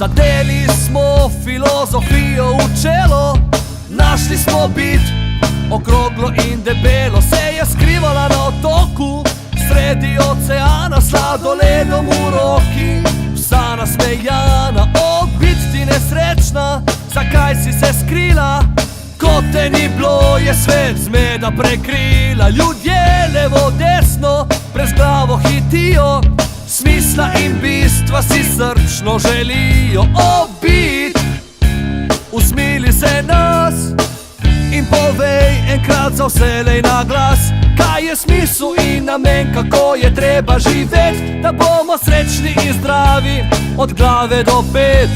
Zadeli smo filozofijo v čelo, našli smo bit okroglo in debelo. Se je skrivala na otoku sredi oceana, sladoledom v roki, vsa nasmejana. O, bit ti nesrečna, zakaj si se skrila? Ko te ni bilo, je svet zmeda prekrila. Ljudje levo desno brez glavo hitijo, smisla in bistva si srčno želijo. O, bit, usmili se nas in povej enkrat za vselej na glas, kaj je smisel in namen, kako je treba živeti, da bomo srečni in zdravi od glave do pet.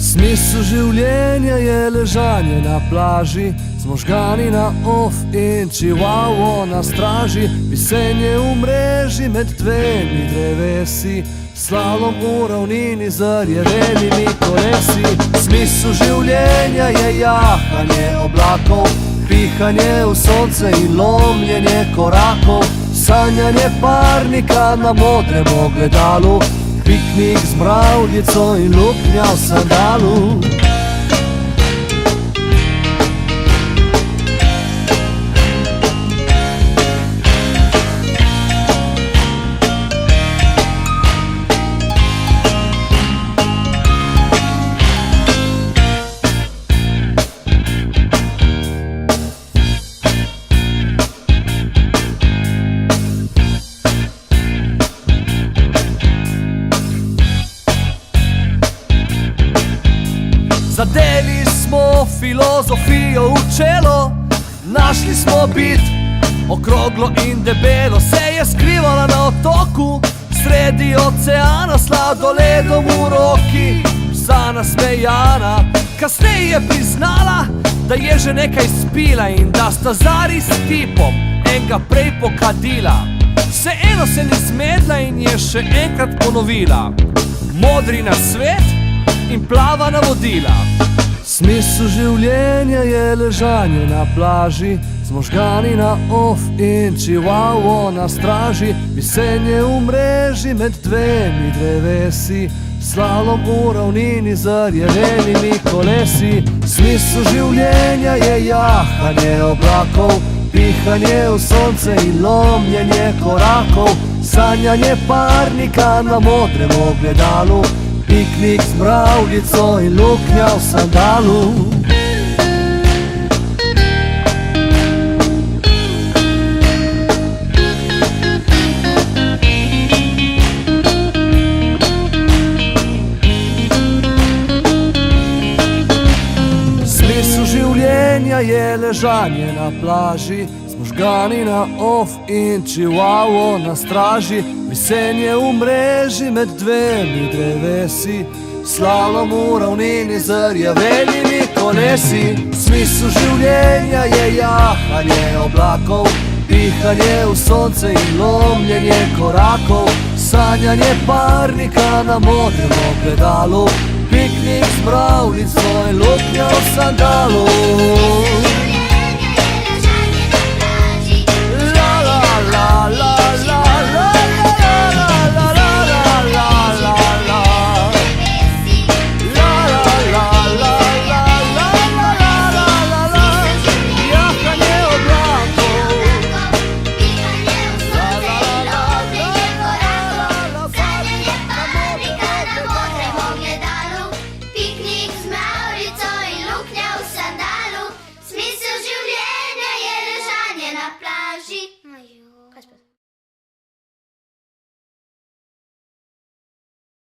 Smisel življenja je ležanje na plaži, z možgani na off in čivavo na straži, visenje v mreži med dvemi drevesi, slalom v ravnini z rjevenimi kolesi. Smisel življenja je jahanje oblakov, pihanje v sonce in lomljenje korakov, sanjanje parnika na modrem ogledalu, piknik z mravljico in luknja v sandalu. Zadeli smo filozofijo v čelo, našli smo bit okroglo in debelo. Se je skrivala na otoku sredi oceana, sladoledom v roki, vsa nasmejana. Kasneje je priznala, da je že nekaj spila in da sta Zari s tipom enega prej pokadila. Vseeno se ni zmedla in je še enkrat ponovila: modri na svet in plava na vodila. Smisel življenja je ležanje na plaži, z možgani na off in čivavo na straži, visenje v mreži med dvemi drevesi, slalom v ravnini z rjevenimi kolesi. Smisel življenja je jahanje oblakov, pihanje v sonce in lomljenje korakov, sanjanje parnika na modrem ogledalu, piknik z mravljico in luknja v sandalu. Smisel življenja je ležanje na plaži, z možgani na off in čivavo na straži, visenje v mreži med dvemi drevesi, slalom v ravnini z rjavenimi kolesi. Smisel življenja je jahanje oblakov, pihanje v sonce in lomljenje korakov, sanjanje parnika na modrem ogledalu, piknik z mravljico in luknja v sandalu. Kaj spet?